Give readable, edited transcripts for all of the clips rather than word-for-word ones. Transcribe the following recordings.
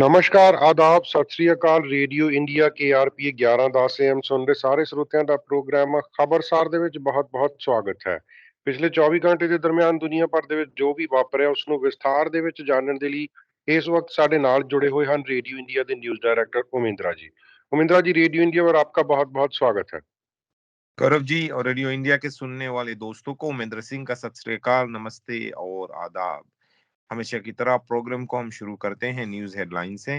ਨਮਸਕਾਰ, ਆਦਾਬ, ਸਤਿ ਸ੍ਰੀ ਅਕਾਲ। ਰੇਡੀਓ ਇੰਡੀਆ KRP 1110 AM ਸੁਣ ਰਹੇ ਸਾਰੇ ਸਰੋਤਿਆਂ ਦਾ ਪ੍ਰੋਗਰਾਮ ਖਬਰਸਾਰ ਦੇ ਵਿੱਚ ਬਹੁਤ-ਬਹੁਤ ਸਵਾਗਤ ਹੈ। ਪਿਛਲੇ 24 ਘੰਟੇ ਦੇ ਦਰਮਿਆਨ ਦੁਨੀਆ ਭਰ ਦੇ ਵਿੱਚ ਜੋ ਵੀ ਵਾਪਰਿਆ ਉਸ ਨੂੰ ਵਿਸਥਾਰ ਦੇ ਵਿੱਚ ਜਾਣਨ ਦੇ ਲਈ ਇਸ ਵਕਤ ਸਾਡੇ ਨਾਲ जुड़े हुए हैं रेडियो इंडिया के न्यूज डायरेक्टर उमेंद्रा जी। उमेंद्रा जी, रेडियो इंडिया पर आपका बहुत-बहुत स्वागत है। गौरव जी और रेडियो इंडिया के सुनने वाले दोस्तों को महेंद्र सिंह का सत श्री अकाल, नमस्ते और आदाब। हमेशा की तरह प्रोग्राम को हम शुरू करते हैं न्यूज हेडलाइन से।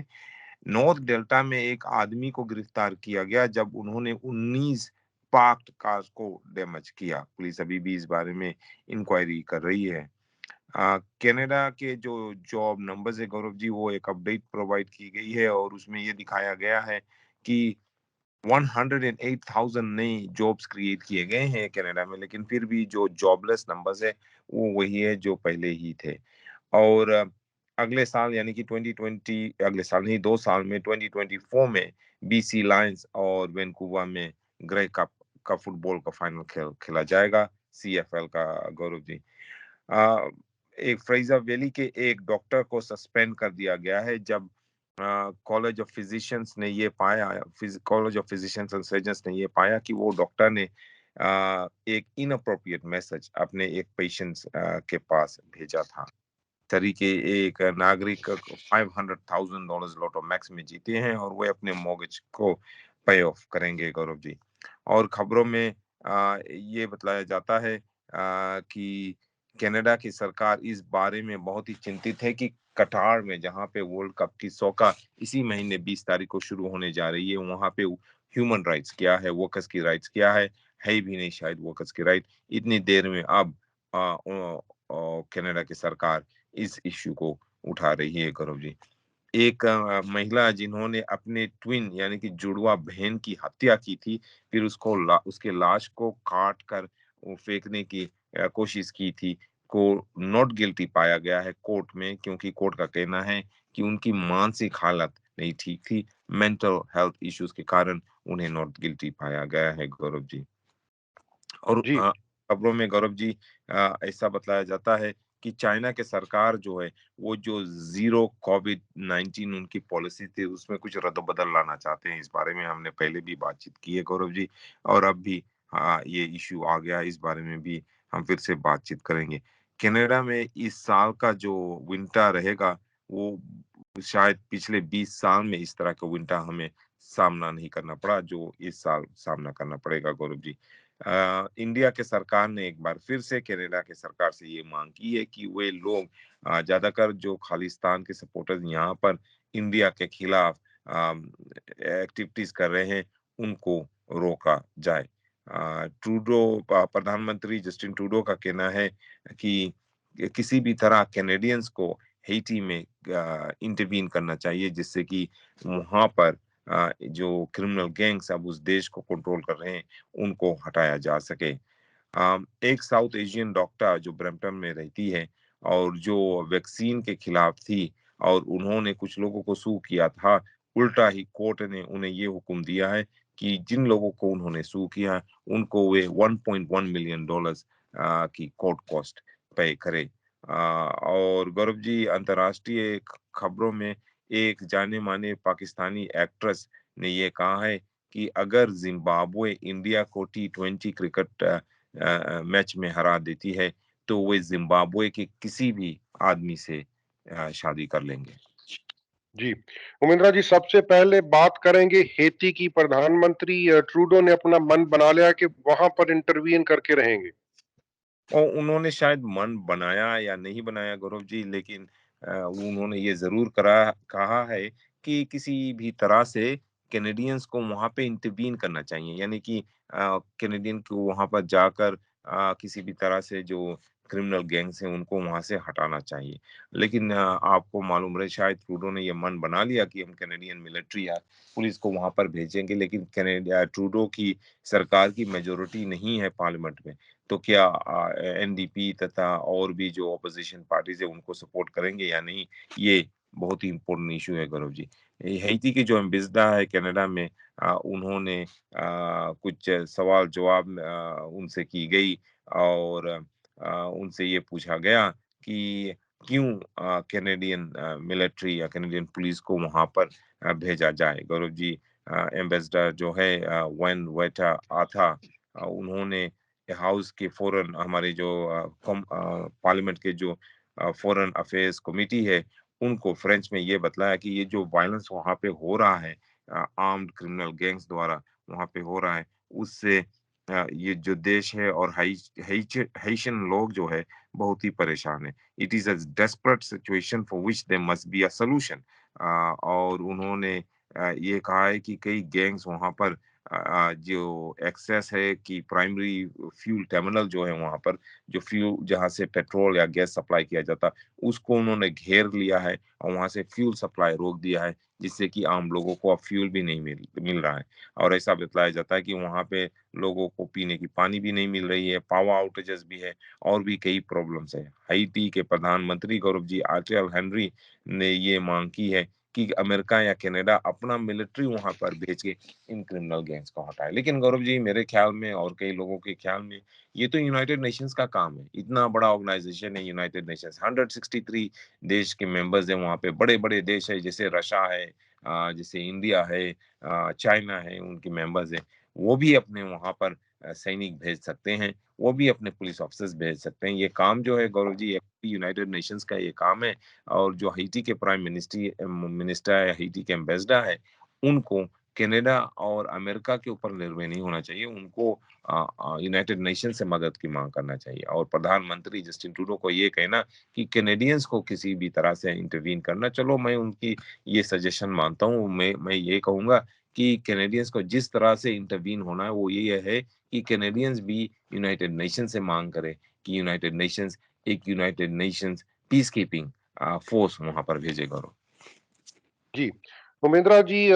नॉर्थ डेल्टा में एक आदमी को गिरफ्तार किया गया जब उन्होंने 19 पार्क्ड कार को डैमेज किया। पुलिस अभी भी इस बारे में इंक्वायरी कर रही है। कनाडा के जो जॉब नंबर्स है गौरव जी, वो एक अपडेट प्रोवाइड की गई है और उसमें ये दिखाया गया है कि 108,000 नए जॉब्स क्रिएट किए गए हैं कनाडा में, लेकिन फिर भी जो जॉबलेस नंबर्स है वो वही है जो पहले ही थे। और अगले साल यानी कि 2020, अगले साल नहीं 2 साल में 2024 में BC लायंस और वैंकूवर में ग्रे कप का फुटबॉल का फाइनल खेला जाएगा, CFL का गौरव जी। एक फ्रेजर वैली के एक डॉक्टर को सस्पेंड कर दिया गया है जब कॉलेज ऑफ फिजिशियंस ने ये पाया, college of physicians and surgeons ने ये पाया कि वो डॉक्टर ने एक इनअप्रोप्रिएट मैसेज अपने एक पेशेंट के पास भेजा था। तरीके एक नागरिक $500,000 लॉटो मैक्स में जीते हैं और वे अपने मॉर्गेज को पे ऑफ करेंगे गौरव जी। और खबरों में ये बताया जाता है कि कनाडा की सरकार इस बारे में बहुत ही चिंतित है कि कटार में जहां पे वर्ल्ड कप की सौका इसी महीने 20 तारीख को शुरू होने जा रही है, वहां पे ह्यूमन राइट्स क्या है, वर्कर्स की राइट्स क्या है भी नहीं शायद वर्कर्स की राइट। इतनी देर में अब कनाडा की सरकार इस इश्यू को उठा रही है गौरव जी। एक महिला जिन्होंने अपने ट्विन यानी कि जुड़वा बहन की हत्या की थी, फिर उसके लाश को काट कर वो फेंकने की कोशिश की थी, को नॉट गिल्टी पाया गया है कोर्ट में, क्योंकि कोर्ट का कहना है कि उनकी मानसिक हालत नहीं ठीक थी। मेंटल हेल्थ इश्यूज के कारण उन्हें नॉट गिल्टी पाया गया है गौरव जी। और जी। खबरों में गौरव जी ऐसा बताया जाता है कि चाइना के सरकार जो है वो जो जीरो कोविड-19 उनकी पॉलिसी थी उसमें कुछ रद्द-बदल लाना चाहते हैं। इस बारे में हमने पहले भी बातचीत की है गौरव जी, और अब भी ये इश्यू आ गया, इस बारे में भी हम फिर से बातचीत करेंगे। कनाडा में इस साल का जो विंटर रहेगा वो शायद पिछले 20 साल में इस तरह का विंटर हमें सामना नहीं करना पड़ा जो इस साल सामना करना पड़ेगा गौरव जी। इंडिया के सरकार ने एक बार फिर से कनाडा के सरकार से ये मांग की है कि वे लोग ज्यादातर जो खालिस्तान के सपोर्टर्स यहाँ पर इंडिया के खिलाफ एक्टिविटीज कर रहे हैं उनको रोका जाए। प्रधानमंत्री जस्टिन ट्रूडो का कहना है कि किसी भी तरह कैनेडियंस को हेटी में इंटरवीन करना चाहिए, जिससे कि वहां पर जो क्रिमिनल गैंग्स अब उस देश को कंट्रोल कर रहे हैं उनको हटाया जा सके। एक साउथ एशियन डॉक्टर जो ब्रैम्पटन में रहती है और जो वैक्सीन के खिलाफ थी और उन्होंने कुछ लोगों को सू किया था, उल्टा ही कोर्ट ने उन्हें ये हुक्म दिया है कि जिन लोगों को उन्होंने सू किया है उनको वे $1.1 मिलियन की कोर्ट कॉस्ट पे करे। और गौरव जी, अंतर्राष्ट्रीय खबरों में एक जाने माने पाकिस्तानी एक्ट्रेस ने ये कहा है कि अगर जिम्बाब्वे इंडिया को T20 क्रिकेट मैच में हरा देती है तो वे जिम्बाब्वे के किसी भी आदमी से शादी कर लेंगे। जी, उमेंद्रा जी, सबसे पहले बात करेंगे हेती की। प्रधानमंत्री ट्रूडो ने अपना मन बना लिया कि वहां पर इंटरवीन करके रहेंगे। और उन्होंने शायद मन बनाया या नहीं बनाया गौरव जी, लेकिन उन्होंने ये जरूर कहा है कि किसी भी तरह से कैनेडियंस को वहां पे इंटरवीन करना चाहिए, यानी कि कैनेडियन को वहां पर जाकर किसी भी तरह से जो क्रिमिनल गैंग्स हैं उनको वहां से हटाना चाहिए। लेकिन आपको मालूम रहे शायद ट्रूडो ने ये मन बना लिया कि हम कैनेडियन मिलिट्री या पुलिस को वहां पर भेजेंगे, लेकिन कनाडा ट्रूडो की सरकार की मेजोरिटी नहीं है पार्लियामेंट में, तो क्या NDP तथा और भी जो ऑपोजिशन पार्टीज है उनको सपोर्ट करेंगे या नहीं, ये बहुत ही इम्पोर्टेंट इशू है गौरव जी। हैती की जो एम्बेसडर है कनाडा में, उन्होंने कुछ सवाल जवाब उनसे की गई और उनसे ये पूछा गया कि क्यों कैनेडियन मिलिट्री या कैनेडियन पुलिस को वहां पर भेजा जाए। गौरव जी, एम्बेसडर जो है वैन वेटा आथा, उन्होंने हाउस के फॉरेन, हमारे जो पार्लियामेंट के जो फॉरेन अफेयर्स कमेटी है, उनको फ्रेंच में ये बतलाया कि ये जो वायलेंस वहां पे हो रहा है आर्म्ड क्रिमिनल गैंग्स द्वारा वहां पे हो रहा है, उससे ये जो देश है और हाइशियन लोग जो है बहुत ही परेशान है। It is a desperate situation for which there must be a solution. और उन्होंने ये कहा है कि कई गैंग्स वहां पर जो एक्सेस है कि प्राइमरी फ्यूल टर्मिनल जो है वहां पर, जो फ्यूल जहां से पेट्रोल या गैस सप्लाई किया जाता, उसको उन्होंने घेर लिया है और वहां से फ्यूल सप्लाई रोक दिया है, जिससे कि आम लोगों को अब फ्यूल भी नहीं मिल रहा है। और ऐसा बतलाया जाता है कि वहां पे लोगों को पीने की पानी भी नहीं मिल रही है, पावर आउटेजेस भी है और भी कई प्रॉब्लम्स है। हाइटी के प्रधानमंत्री गौरव जी आर्चेल हेनरी ने ये मांग की है कि अमेरिका या कनाडा अपना मिलिट्री वहां पर भेज के इन क्रिमिनल गैंग्स को हटाए। लेकिन गौरव जी, मेरे ख्याल में और कई लोगों के ख्याल में ये तो यूनाइटेड नेशंस का काम है। इतना बड़ा ऑर्गेनाइजेशन है यूनाइटेड नेशंस, 163 देश के मेंबर्स हैं वहां पे, बड़े बड़े देश है जैसे रशिया है, जैसे इंडिया है, चाइना है, उनके मेंबर्स है। वो भी अपने वहां पर सैनिक भेज सकते हैं, वो भी अपने पुलिस ऑफिसर्स भेज सकते हैं। ये काम जो है गौरव जी यूनाइटेड नेशंस का ये काम है। और जो हाइटी के प्राइम मिनिस्टर है, हाइटी के एम्बेसडर है, उनको कनाडा और अमेरिका के ऊपर निर्भर नहीं होना चाहिए, उनको यूनाइटेड नेशन से मदद की मांग करना चाहिए। और प्रधानमंत्री जस्टिन ट्रूडो को ये कहना कि कैनेडियंस को किसी भी तरह से इंटरवीन करना, चलो मैं उनकी ये सजेशन मानता हूँ। मैं ये कहूंगा कि कैनेडियंस को जिस तरह से इंटरवीन होना है वो ये है कि कैनेडियंस भी यूनाइटेड नेशन से मांग करे कि यूनाइटेड नेशंस एक United Nations peace keeping force वहां पर भेजे। Gaurav ji, Umendra ji,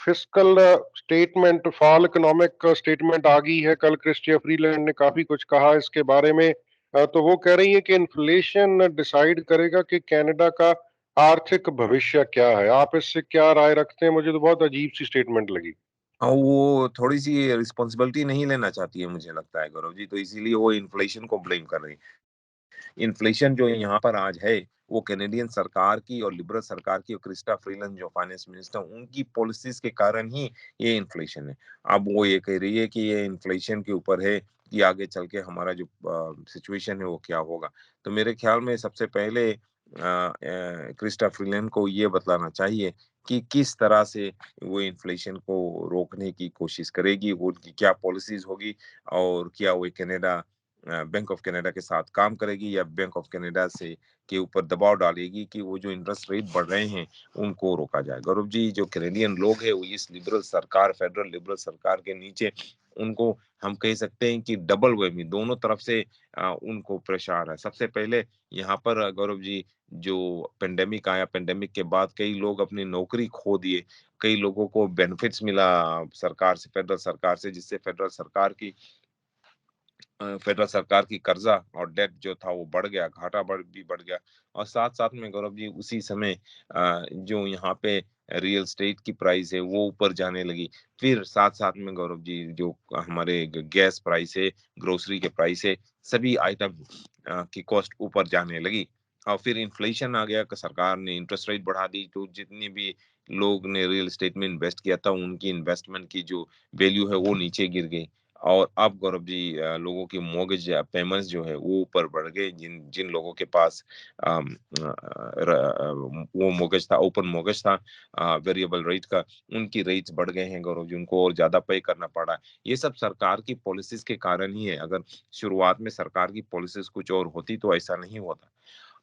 fiscal statement, fall economic statement आ गई है। कल क्रिस्टिया फ्रीलैंड ने काफी कुछ कहा इसके बारे में। तो वो कह रही है कि इन्फ्लेशन डिसाइड करेगा कि कनाडा का आर्थिक भविष्य क्या है। आप इससे क्या राय रखते हैं? मुझे तो बहुत अजीब सी स्टेटमेंट लगी। और वो थोड़ी सी रिस्पॉन्सिबिलिटी नहीं लेना चाहती है मुझे लगता है गौरव जी, तो इसीलिए वो इन्फ्लेशन को ब्लेम कर रही है। इन्फ्लेशन जो यहाँ पर आज है वो कैनेडियन सरकार की और लिबरल सरकार की और क्रिस्टा फ्रीलैंड जो फाइनेंस मिनिस्टर, उनकी पॉलिसीज के कारण ही ये इन्फ्लेशन है। अब वो ये कह रही है कि ये इन्फ्लेशन के ऊपर है कि आगे चल के हमारा जो सिचुएशन है वो क्या होगा। तो मेरे ख्याल में सबसे पहले क्रिस्टा फ्रीलैंड को ये बतलाना चाहिए कि किस तरह से वो इन्फ्लेशन को रोकने की कोशिश करेगी, वो उनकी क्या पॉलिसीज होगी, और क्या वो कनाडा बैंक ऑफ कनाडा के साथ काम करेगी या बैंक ऑफ कनाडा से के ऊपर दबाव डालेगी कि वो जो इंटरेस्ट रेट बढ़ रहे हैं उनको रोका जाए। गौरव जी, जो कैनेडियन लोग हैं वो इस लिबरल सरकार, फेडरल लिबरल सरकार के नीचे, उनको हम कह सकते हैं कि डबल वे में दोनों तरफ से उनको प्रेशर है। सबसे पहले यहाँ पर गौरव जी, जो पेंडेमिक आया, पेंडेमिक के बाद कई लोग अपनी नौकरी खो दिए, कई लोगों को बेनिफिट्स मिला सरकार से, फेडरल सरकार से, जिससे फेडरल सरकार की कर्जा और डेट जो था वो बढ़ गया, घाटा बढ़ गया। और साथ साथ में गौरव जी उसी समय जो यहाँ पे रियल एस्टेट की प्राइस है वो ऊपर जाने लगी। फिर साथ साथ में गौरव जी जो हमारे गैस प्राइस है, ग्रोसरी के प्राइस है, सभी आइटम की कॉस्ट ऊपर जाने लगी। और फिर इन्फ्लेशन आ गया कि सरकार ने इंटरेस्ट रेट बढ़ा दी, तो जितने भी लोग ने रियल एस्टेट में इन्वेस्ट किया था उनकी इन्वेस्टमेंट की जो वैल्यू है वो नीचे गिर गई। और अब गौरव जी लोगों की मॉर्गेज पेमेंट्स जो है वो ऊपर बढ़ गए। जिन जिन लोगों के पास वो मॉर्गेज था, ओपन मॉर्गेज था वेरिएबल रेट का, उनकी रेट्स बढ़ गए हैं गौरव जी, उनको और ज्यादा पे करना पड़ा है। ये सब सरकार की पॉलिसीज के कारण ही है। अगर शुरुआत में सरकार की पॉलिसीज कुछ और होती तो ऐसा नहीं होता।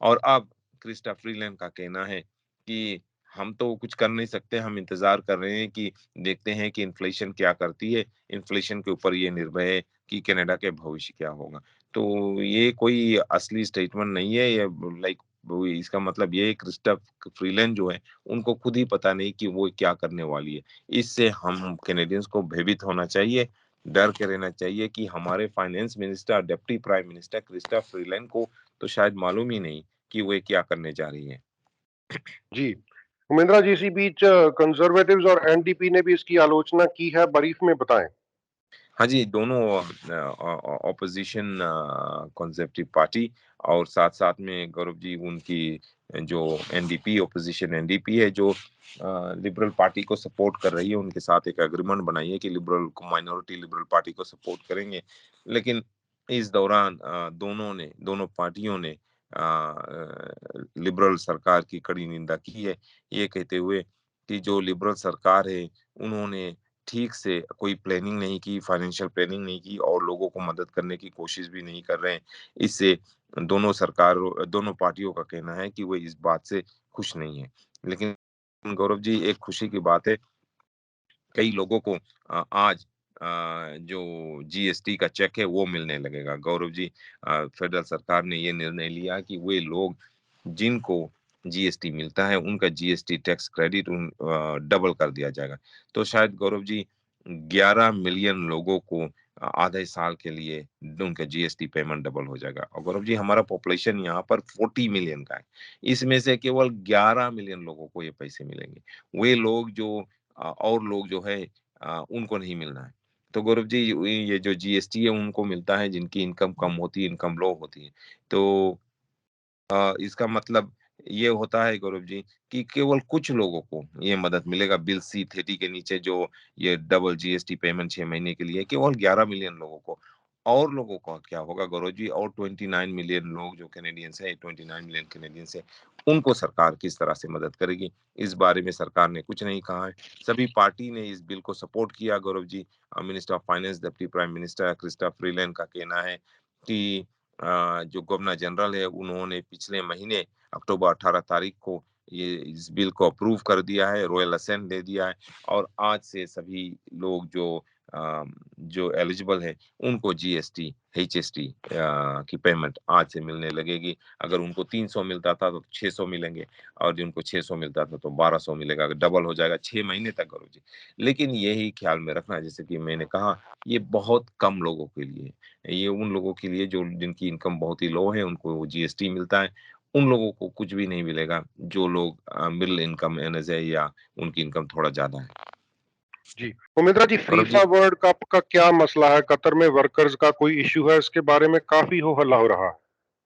और अब क्रिस्टा फ्रीलैंड का कहना है कि हम तो कुछ कर नहीं सकते, हम इंतजार कर रहे हैं कि देखते हैं कि इन्फ्लेशन क्या करती है, इन्फ्लेशन के ऊपर ये निर्भर है कि कनाडा के भविष्य क्या होगा। तो ये कोई असली स्टेटमेंट नहीं है, ये लाइक इसका मतलब ये है क्रिस्टा फ्रीलैंड जो है उनको खुद ही पता नहीं कि वो क्या करने वाली है। इससे हम कैनेडियंस को भयभीत होना चाहिए, डर के रहना चाहिए कि हमारे finance minister, deputy prime minister Chrystia Freeland को तो शायद मालूम ही नहीं कि वे क्या करने जा रही है। जी, उमेंद्रा जी, इसी बीच कंजर्वेटिव्स और एनडीपी ने भी इसकी आलोचना की है। ब्रीफ में बताएं। हाँ जी, दोनों ऑपोजिशन कंजर्वेटिव पार्टी और साथ-साथ में गौरव जी उनकी जो एनडीपी ऑपोजिशन एनडीपी है जो लिबरल पार्टी को सपोर्ट कर रही है, उनके साथ एक एग्रीमेंट बनाई है कि लिबरल को माइनॉरिटी लिबरल पार्टी को सपोर्ट करेंगे। लेकिन इस दौरान दोनों पार्टियों ने लिबरल सरकार की कड़ी निंदा की है, ये कहते हुए कि जो लिबरल सरकार है, उन्होंने ठीक से कोई प्लानिंग नहीं की, फाइनेंशियल प्लानिंग नहीं की और लोगों को मदद करने की कोशिश भी नहीं कर रहे हैं। इससे दोनों पार्टियों का कहना है कि वो इस बात से खुश नहीं है। लेकिन गौरव जी एक खुशी की बात है, कई लोगों को आज जो जीएसटी का चेक है वो मिलने लगेगा। गौरव जी फेडरल सरकार ने ये निर्णय लिया कि वे लोग जिनको जीएसटी मिलता है उनका जीएसटी टैक्स क्रेडिट डबल कर दिया जाएगा। तो शायद गौरव जी 11 मिलियन लोगों को आधे साल के लिए उनका जीएसटी पेमेंट डबल हो जाएगा। और गौरव जी हमारा पॉपुलेशन यहाँ पर 40 मिलियन का है। इसमें से केवल 11 मिलियन लोगों को ये पैसे मिलेंगे। वे लोग जो और लोग जो है उनको नहीं मिलना है। तो गौरव जी ये जो जीएसटी है उनको मिलता है जिनकी इनकम कम होती है, इनकम लो होती है। तो इसका मतलब ये होता है गौरव जी कि केवल कुछ लोगों को ये मदद मिलेगा बिल सी 30 के नीचे जो ये डबल जीएसटी पेमेंट 6 महीने के लिए केवल 11 मिलियन लोगों को। और लोगों का क्या होगा गौरव जी? और 29 मिलियन लोग जो कैनेडियंस है 29 मिलियन कैनेडियंस है उनको सरकार किस तरह से मदद करेगी? इस बारे में सरकार ने कुछ नहीं कहा है। सभी पार्टी ने इस बिल को सपोर्ट किया Gaurav ji. Minister of finance deputy prime minister Chrystia Freeland का कहना है कि जो गवर्नर जनरल है उन्होंने पिछले महीने अक्टूबर 18 तारीख को ये इस बिल को अप्रूव कर दिया है, रॉयल असेंट दे दिया है और आज से सभी लोग जो एलिजिबल है उनको जीएसटी एचएसटी की पेमेंट आज से मिलने लगेगी। अगर उनको 300 मिलता था तो 600 मिलेंगे और जिनको 600 मिलता था तो 1200 मिलेगा। अगर डबल हो जाएगा 6 महीने तक गौरव जी। लेकिन यही ख्याल में रखना जैसे कि मैंने कहा ये बहुत कम लोगों के लिए है। ये उन लोगों के लिए जो जिनकी इनकम बहुत ही लो है उनको जीएसटी मिलता है। उन लोगों को कुछ भी नहीं मिलेगा जो लोग मिडिल इनकम अर्नर्स है या उनकी इनकम थोड़ा ज्यादा है। जी। उमेंद्रा जी, गौरव फीफा जी वर्ल्ड कप का क्या मसला है? कतर में वर्कर्स का कोई इश्यू है? इसके बारे में काफ़ी हो हल्ला हो रहा है।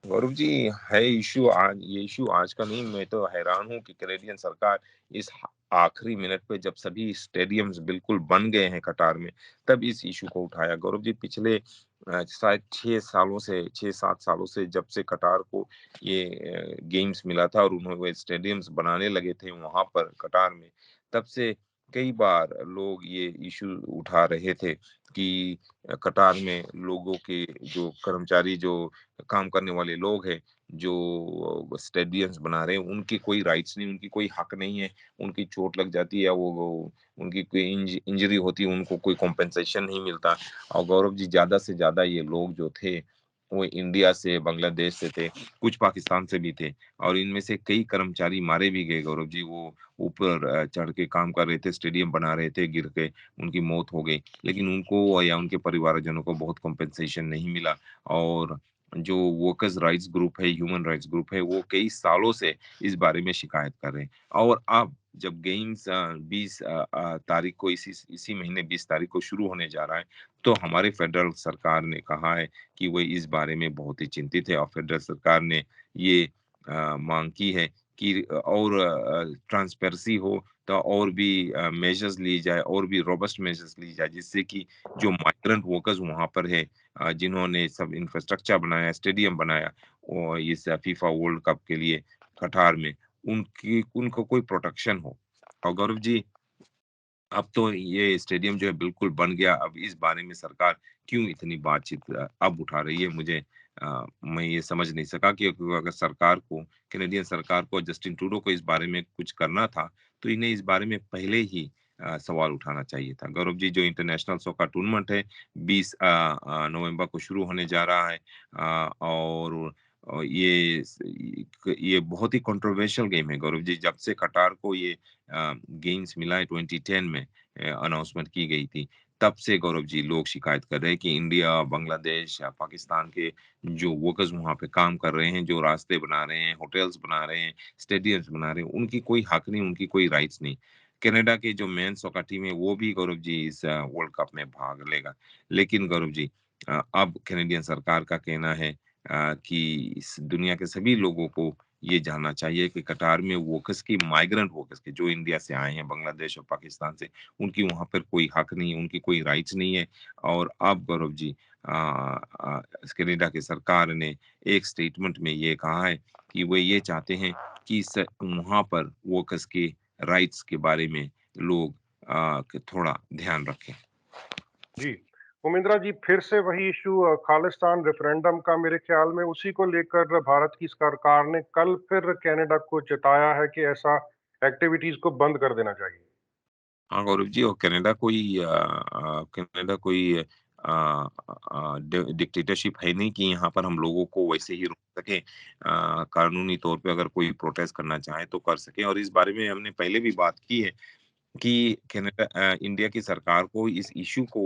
गौरव जी है इशू आज ये इशू आज का नहीं। मैं तो हैरान हूँ कि कैनेडियन सरकार इस आखिरी मिनट पे जब सभी स्टेडियम्स बिल्कुल बन गए हैं कतार में तब इस इशू को उठाया। गौरव जी पिछले शायद 6 7 सालों से जब से कतार को ये गेम्स मिला था और उन्होंने वो स्टेडियम्स बनाने लगे थे वहां पर कतार में, तब से कई बार लोग ये इशू उठा रहे थे कि कतार में लोगों के जो कर्मचारी जो काम करने वाले लोग हैं जो स्टेडियम्स बना रहे हैं उनकी कोई राइट्स नहीं, उनकी कोई हक नहीं है। उनकी चोट लग जाती है या वो उनकी कोई इंजरी होती है उनको कोई कॉम्पेंसेशन नहीं मिलता। और गौरव जी ज्यादा से ज्यादा ये लोग जो थे वो इंडिया से बांग्लादेश से थे, कुछ पाकिस्तान से भी थे और इनमें से कई कर्मचारी मारे भी गए गौरव जी। वो ऊपर चढ़ के काम कर रहे थे, स्टेडियम बना रहे थे, गिर के उनकी मौत हो गई। लेकिन उनको या उनके परिवारजनों को बहुत कॉम्पेंसेशन नहीं मिला। और जो वर्कर्स राइट्स ग्रुप है, ह्यूमन राइट्स ग्रुप है, वो कई सालों से इस बारे में शिकायत कर रहे हैं। और अब जब गेम्स 20 तारीख को इसी महीने 20 तारीख को शुरू होने जा रहा है तो हमारे फेडरल सरकार ने कहा है कि वो इस बारे में बहुत ही चिंतित है और फेडरल सरकार ने ये मांग की है कि और ट्रांसपेरेंसी हो तो और भी मेजर्स ली जाए और भी रोबस्ट मेजर्स ली जाए जिससे कि जो माइग्रेंट वर्कर्स वहां पर है जिन्होंने सब इंफ्रास्ट्रक्चर बनाया, स्टेडियम बनाया और इस फीफा वर्ल्ड कप के लिए कतार में, उनकी उनको कोई प्रोटेक्शन हो। और गौरव जी अब तो ये स्टेडियम जो है बिल्कुल बन गया। अब इस बारे में सरकार क्यों इतनी बातचीत अब उठा रही है मुझे मैं ये समझ नहीं सका कि अगर सरकार को कैनेडियन सरकार को जस्टिन ट्रूडो को इस बारे में कुछ करना था तो इन्हें इस बारे में पहले ही सवाल उठाना चाहिए था। गौरव जी जो इंटरनेशनल सॉकर टूर्नामेंट है 20 नवंबर को शुरू होने जा रहा है और ये बहुत ही कंट्रोवर्शियल गेम है गौरव जी। जब से कतार को ये गेम्स मिला है 2010 में अनाउंसमेंट की गई थी तब से गौरव जी लोग शिकायत कर रहे हैं कि इंडिया, बांग्लादेश या पाकिस्तान के जो वर्कर्स वहां पे काम कर रहे हैं, जो रास्ते बना रहे हैं, होटल्स बना रहे हैं, स्टेडियम्स बना रहे हैं, उनकी कोई हक नहीं, उनकी कोई राइट्स नहीं। कनाडा के जो मेन सॉकर टीम है वो भी गौरव जी इस वर्ल्ड कप में भाग लेगा। लेकिन गौरव जी अब कैनेडियन सरकार का कहना है कि इस दुनिया के सभी लोगों को ये जानना चाहिए कि कतार में वर्कर्स की माइग्रेंट वर्कर्स के जो इंडिया से आए हैं, बांग्लादेश और पाकिस्तान से, उनकी वहाँ पर कोई हक नहीं है, उनकी कोई राइट्स नहीं है। और अब गौरव जी, कनाडा की सरकार ने एक स्टेटमेंट में ये कहा है कि वो ये चाहते हैं कि वहाँ पर वर्कर्स के राइट्स के बारे में लोग थोड़ा ध्यान रखें। जी, उमेंद्रा जी, फिर से वही इश्यू खालिस्तान रेफरेंडम का, मेरे ख्याल में उसी को लेकर भारत की सरकार ने कल फिर कनाडा को चेताया है कि ऐसा एक्टिविटीज को बंद कर देना चाहिए। हाँ, गौरव जी, और कनाडा कोई डिक्टेटरशिप है नहीं कि यहाँ पर हम लोगों को वैसे ही रोक सके। कानूनी तौर पे अगर कोई प्रोटेस्ट करना चाहे तो कर सके, और इस बारे में हमने पहले भी बात की है कि इंडिया की सरकार को इस इश्यू को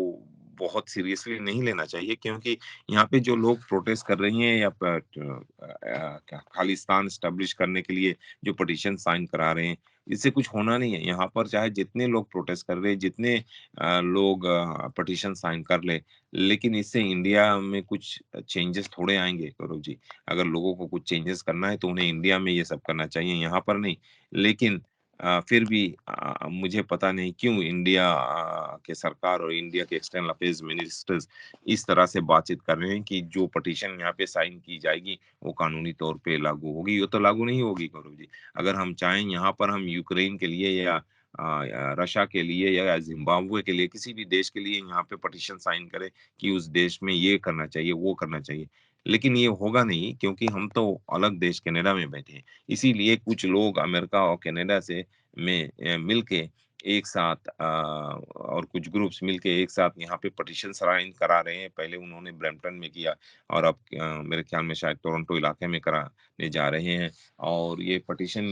बहुत सीरियसली नहीं लेना चाहिए, क्योंकि यहाँ पे जो लोग प्रोटेस्ट कर रही हैं या क्या खालिस्तान एस्टेब्लिश करने के लिए जो पिटीशन साइन करा रहे हैं, इससे कुछ होना नहीं है। यहाँ पर चाहे जितने लोग प्रोटेस्ट कर रहे हैं, जितने लोग पिटीशन साइन कर ले, लेकिन इससे इंडिया में कुछ चेंजेस थोड़े आएंगे गौरव जी। अगर लोगों को कुछ चेंजेस करना है तो उन्हें इंडिया में ये सब करना चाहिए, यहाँ पर नहीं। लेकिन फिर भी मुझे पता नहीं क्यों इंडिया के सरकार और इंडिया के एक्सटर्नल अफेयर्स मिनिस्टर्स इस तरह से बातचीत कर रहे हैं कि जो पिटीशन यहाँ पे साइन की जाएगी वो कानूनी तौर पे लागू होगी। ये तो लागू नहीं होगी गौरव जी। अगर हम चाहें यहाँ पर हम यूक्रेन के लिए या रशिया के लिए या जिम्बाब्वे के लिए, किसी भी देश के लिए यहाँ पे पिटीशन साइन करें कि उस देश में ये करना चाहिए, वो करना चाहिए, लेकिन ये होगा नहीं, क्योंकि हम तो अलग देश कनाडा में बैठे हैं। इसीलिए कुछ लोग अमेरिका और कनाडा से में मिलके एक साथ और कुछ ग्रुप्स मिलके एक साथ यहाँ पे पिटीशन साइन करा रहे हैं। पहले उन्होंने ब्रैम्पटन में किया, और अब मेरे ख्याल में शायद टोरंटो इलाके में कराने जा रहे हैं। और ये पिटीशन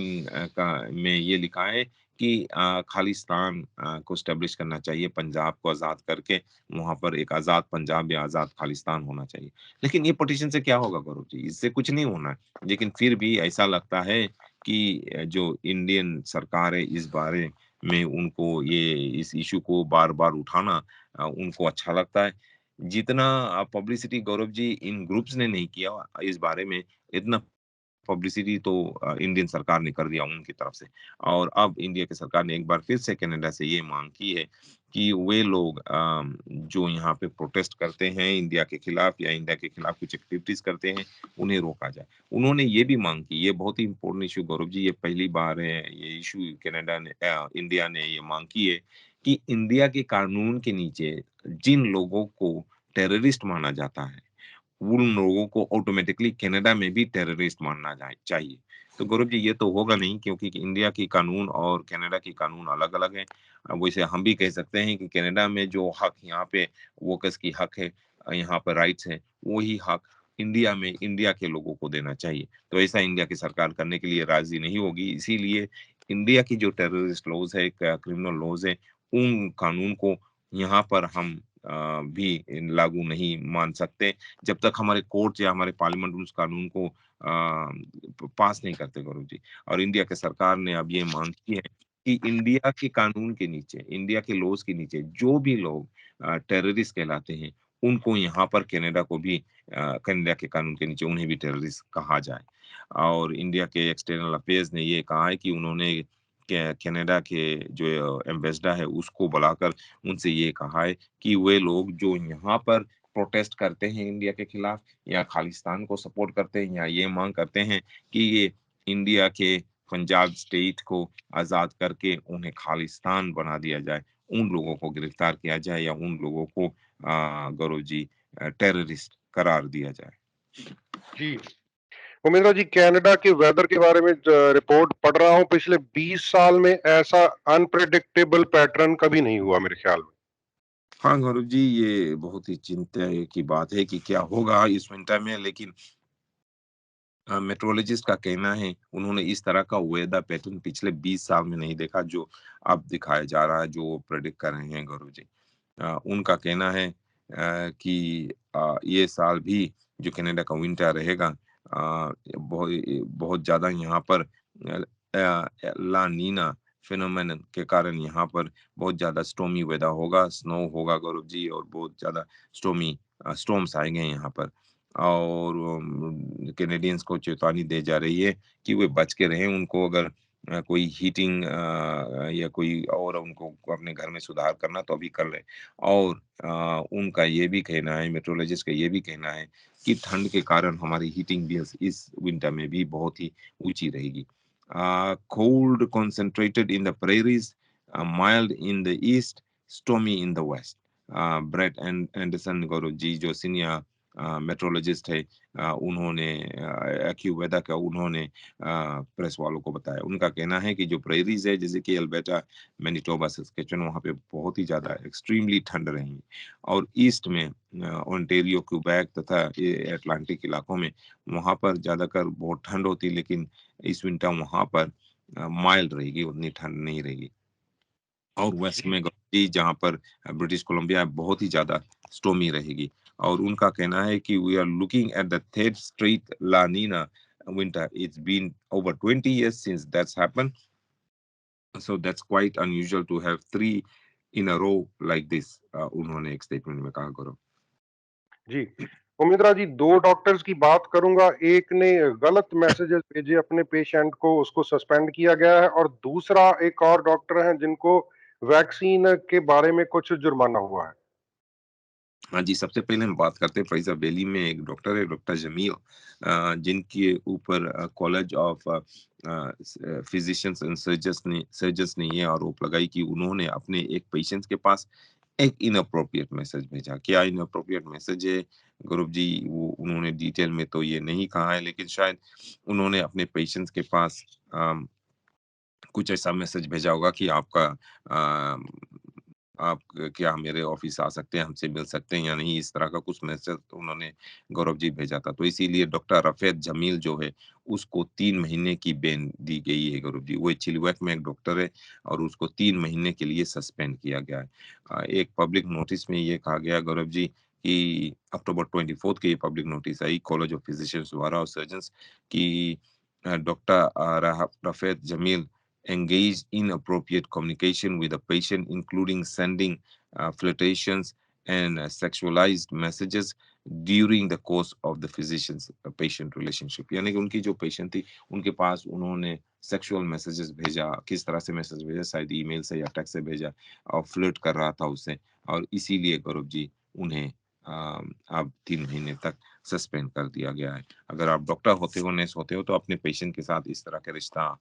का में ये लिखा है कि खालिस्तान को स्टेब्लिश करना चाहिए, पंजाब को आज़ाद करके वहाँ पर एक आज़ाद पंजाब या आज़ाद खालिस्तान होना चाहिए। लेकिन ये पिटीशन से क्या होगा गौरव जी? इससे कुछ नहीं होना है। लेकिन फिर भी ऐसा लगता है कि जो इंडियन सरकार है इस बारे में उनको ये इस इश्यू को बार-बार उठाना उनको अच्छा लगता है। जितना पब्लिसिटी गौरव जी इन ग्रुप्स ने नहीं किया इस बारे में, इतना पब्लिसिटी तो इंडियन सरकार ने कर दिया उनकी तरफ से। और अब इंडिया की सरकार ने एक बार फिर से कनाडा से ये माँग की है कि वे लोग जो यहाँ पे प्रोटेस्ट करते हैं इंडिया के खिलाफ या इंडिया के खिलाफ कुछ एक्टिविटीज़ करते हैं, उन्हें रोका जाए। उन्होंने ये भी माँग की, ये बहुत ही इम्पोर्टेंट इश्यू गौरव जी, ये पहली बार है ये इश्यू इंडिया ने ये माँग की है कि इंडिया के कानून के नीचे जिन लोगों को टेररिस्ट माना जाता है, उन लोगों को ऑटोमेटिकली कनाडा में भी टेररिस्ट मानना जाए चाहिए। तो गौरव जी ये तो होगा नहीं, क्योंकि इंडिया की कानून और कनाडा की कानून अलग-अलग हैं। वैसे हम भी कह सकते हैं कि कनाडा में जो हक यहाँ पे वर्कर्स की हक है, यहाँ पर राइट्स हैं, वही हक इंडिया में इंडिया के लोगों को देना चाहिए। तो ऐसा इंडिया की सरकार करने के लिए राज़ी नहीं होगी। इसीलिए इंडिया की जो टेररिस्ट लॉज़ है, क्रिमिनल लॉज़ है, उन कानून को यहाँ पर हम भी लागू नहीं मान सकते। जब तक हमारे कोर्ट या हमारे पार्लियामेंट उस कानून को पास नहीं करते गौरव जी। और इंडिया की सरकार ने अब ये मांग की है कि इंडिया के कानून के नीचे, इंडिया के लॉज के नीचे जो भी लोग टेररिस्ट कहलाते हैं, उनको यहाँ पर कनाडा को भी कनाडा के कानून के नीचे उन्हें भी टेररिस्ट कहा जाए। और इंडिया के एक्सटर्नल अफेयर्स ने ये कहा है कि उन्होंने कनाडा के जो एम्बेसडर है उसको बुलाकर उनसे ये कहा है कि वे लोग जो यहाँ पर प्रोटेस्ट करते हैं इंडिया के खिलाफ या खालिस्तान को सपोर्ट करते हैं या ये मांग करते हैं कि ये इंडिया के पंजाब स्टेट को आजाद करके उन्हें खालिस्तान बना दिया जाए, उन लोगों को गिरफ्तार किया जाए या उन लोगों को गौरव जी टेररिस्ट करार दिया जाए। जी, उमेंद्रा जी, कनाडा के वेदर के बारे में रिपोर्ट पढ़ रहा हूँ, पिछले 20 साल में ऐसा अनप्रेडिक्टेबल पैटर्न कभी नहीं हुआ मेरे ख्याल में। हाँ गौरव जी, ये बहुत ही चिंता की बात है कि क्या होगा इस विंटर में, लेकिन मेट्रोलॉजिस्ट का कहना है उन्होंने इस तरह का वेदर पैटर्न पिछले 20 साल में नहीं देखा जो अब दिखाया जा रहा है, जो वो प्रेडिक्ट कर रहे हैं गौरव जी। उनका कहना है कि ये साल भी जो कनाडा का विंटर रहेगा, बहुत बहुत ज़्यादा यहाँ पर ला नीना फिनोमेनन के कारण यहाँ पर बहुत ज़्यादा स्टॉर्मी वेदर होगा, स्नो होगा गौरव जी, और बहुत ज़्यादा स्टॉर्मी स्टॉर्म्स आएंगे यहाँ पर। और कैनेडियंस को चेतावनी दी जा रही है कि वे बच के रहें। उनको अगर कोई हीटिंग या कोई और उनको अपने घर में सुधार करना तो अभी कर लें। और उनका ये भी कहना है, मेट्रोलॉजिस्ट का ये भी कहना है कि ठंड के कारण हमारी हीटिंग बिल्स इस विंटर में भी बहुत ही ऊंची रहेगी। Cold concentrated in the prairies, mild in the east, stormy in the west। Brett Anderson Gaurav ji जो सीनियर मेट्रोलॉजिस्ट है, उन्होंने एक्यूवेदा का उन्होंने प्रेस वालों को बताया। उनका कहना है कि जो प्रेरीज है जैसे कि अल्बर्टा, मैनिटोबा, सस्केचुअन, वहाँ पे बहुत ही ज्यादा एक्सट्रीमली ठंड रहेंगी। और ईस्ट में ओंटारियो, क्यूबेक तथा अटलांटिक इलाकों में वहाँ पर ज्यादातर बहुत ठंड होती है, लेकिन इस विंटर वहाँ पर माइल्ड रहेगी, उतनी ठंड नहीं रहेगी। और वेस्ट में जी जहाँ पर ब्रिटिश कोलंबिया बहुत ही ज्यादा स्टॉर्मी रहेगी। और उनका कहना है कि we are looking at the third straight La Nina winter। It's been over 20 years since that's happened, so that's quite unusual to have three in a row like this। उन्होंने एक स्टेटमेंट में कहा गौरव। जी। उमित्रा जी, 2 डॉक्टर्स की बात करूँगा। एक ने गलत मैसेजेस भेजे अपने पेशेंट को, उसको सस्पेंड किया गया है, और दूसरा एक और डॉक्टर हैं जिनको वैक्सीन के बारे में कुछ जुर्माना हुआ है। हाँ जी, सबसे पहले हम बात करते हैं फैज़ा वैली में एक डॉक्टर है, डॉक्टर जमील, जिनके ऊपर college of physicians and surgeons ने ये आरोप लगाई कि उन्होंने अपने एक पेशेंट के पास एक इनअप्रोप्रिएट मैसेज भेजा। क्या इनअप्रोप्रिएट मैसेज है गौरव जी, वो उन्होंने डिटेल में तो ये नहीं कहा है, लेकिन शायद उन्होंने अपने पेशेंट्स के पास कुछ ऐसा मैसेज भेजा होगा कि आपका आप क्या मेरे ऑफिस आ सकते हैं, हमसे मिल सकते हैं या नहीं, इस तरह का कुछ मैसेज उन्होंने गौरव जी भेजा था। तो इसीलिए डॉक्टर रफेद जमील जो है उसको 3 महीने की बैन दी गई है गौरव जी। वो चिलवेट में एक डॉक्टर है और उसको 3 महीने के लिए सस्पेंड किया गया है। एक पब्लिक नोटिस में ये कहा गया गौरव जी कि अक्टूबर 24 के ये पब्लिक नोटिस आई कॉलेज ऑफ फिजिशियंस द्वारा और सर्जन्स की doctor Rafed Jamil engage in appropriate communication with the patient, including sending flirtations and sexualized messages during the course of the physician's patient relationship। यानी कि उनकी जो पेशेंट थी उनके पास उन्होंने सेक्सुअल मैसेजेस भेजा। किस तरह से मैसेज भेजा, शायद ईमेल से या टेक्स्ट से भेजा, और फ्लर्ट कर रहा था उससे, और इसीलिए गौरव जी उन्हें अब 3 महीने तक सस्पेंड कर दिया गया है। अगर आप डॉक्टर होते हो, नर्स होते हो, तो अपने पेशेंट के साथ इस तरह का रिश्ता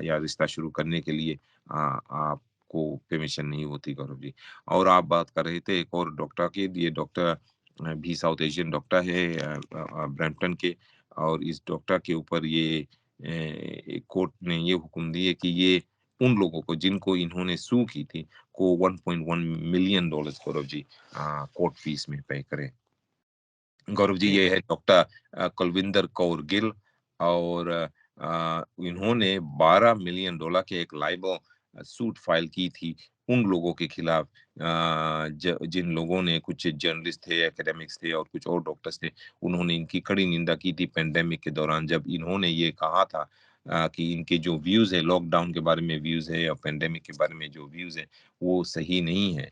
या रिश्ता शुरू करने के लिए आपको परमिशन नहीं होती गौरव जी। और आप बात कर रहे थे एक और डॉक्टर की, ये डॉक्टर भी साउथ एशियन डॉक्टर है ब्रैम्पटन के। और इस डॉक्टर के ऊपर ये कोर्ट ने ये हुक्म दिए कि ये उन लोगों को जिनको इन्होंने सू की थी को 1.1 million dollars Gaurav ji court fees में पे करें। गौरव जी जी। ये है डॉक्टर कुलविंदर कौर गिल। और इन्होंने 12 मिलियन डॉलर के एक लाइबल सूट फाइल की थी उन लोगों के खिलाफ जिन लोगों ने, कुछ जर्नलिस्ट थे, एकेडमिक्स थे और कुछ और डॉक्टर्स थे, उन्होंने इनकी कड़ी निंदा की थी पेंडेमिक के दौरान, जब इन्होंने ये कहा था कि इनके जो व्यूज है लॉकडाउन के बारे में व्यूज है और पेंडेमिक के बारे में जो व्यूज है वो सही नहीं है।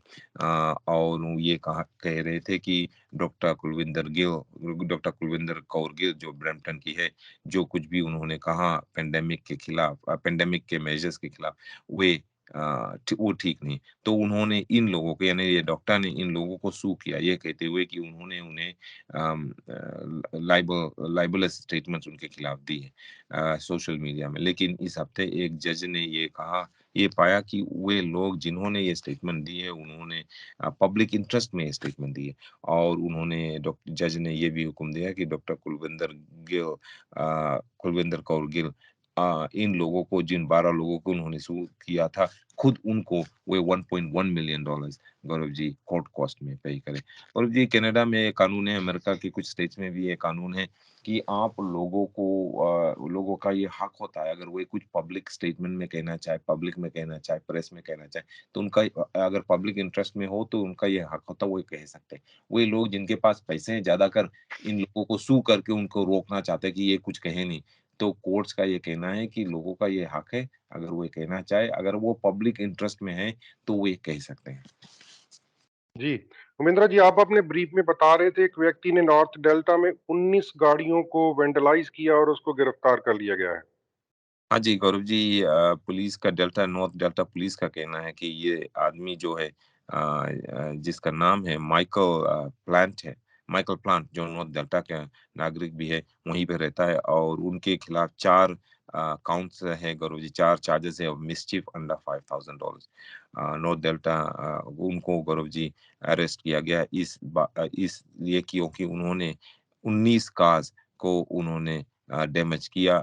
और वो ये कहा कह रहे थे कि डॉक्टर कुलविंदर कौर गिल जो ब्रैम्पटन की है, जो कुछ भी उन्होंने कहा पेंडेमिक के खिलाफ, पेंडेमिक के मेजर्स के खिलाफ, वे वो ठीक नहीं। तो उन्होंने इन लोगों को, यानी ये डॉक्टर ने इन लोगों को सू किया ये कहते हुए कि उन्होंने उन्हें लाइबलस स्टेटमेंट्स उनके खिलाफ दी है सोशल मीडिया में। लेकिन इस हफ्ते एक जज ने ये पाया कि वे लोग जिन्होंने ये स्टेटमेंट दी है उन्होंने पब्लिक इंटरेस्ट में स्टेटमेंट दी है। और उन्होंने डॉक्टर जज ने ये भी हुक्म दिया कि डॉक्टर कुलविंदर कौर गिल इन लोगों को, जिन 12 लोगों को उन्होंने सू किया था, खुद उनको वे 1.1 million dollars Gaurav ji court cost में पे करें। गौरव जी कनाडा में ये कानून है, अमेरिका के कुछ स्टेट्स में भी ये कानून है कि आप लोगों का ये हक होता है, अगर वो कुछ पब्लिक स्टेटमेंट में कहना चाहे, पब्लिक में कहना चाहे, प्रेस में कहना चाहे, तो उनका अगर पब्लिक इंटरेस्ट में हो तो उनका ये हक होता है, वो कह सकते हैं। वही लोग जिनके पास पैसे हैं ज्यादा कर इन लोगों को सू करके उनको रोकना चाहते हैं कि ये कुछ कहे नहीं। तो कोर्ट्स का ये कहना है कि लोगों का ये हक है, अगर वो कहना चाहे, अगर वो पब्लिक इंटरेस्ट में है तो वो ये कह सकते हैं। जी, उमेंद्रा जी, आप अपने ब्रीफ में बता रहे थे एक व्यक्ति ने नॉर्थ डेल्टा में 19 गाड़ियों को वेंडलाइज किया और उसको गिरफ्तार कर लिया गया है। हाँ जी, गौरव जी, पुलिस का नॉर्थ डेल्टा पुलिस का कहना है कि ये आदमी जो है जिसका नाम है माइकल प्लांट, जो नॉर्थ डेल्टा का नागरिक भी है, वहीं पे रहता है और उनके खिलाफ 4 काउंट्स है गौरव जी, 4 चार्जेस है ऑफ मिसचिफ अंडर $5,000। नॉर्थ डेल्टा उनको गौरव जी अरेस्ट किया गया है इसलिए क्योंकि उन्होंने 19 कार्स को उन्होंने डैमेज किया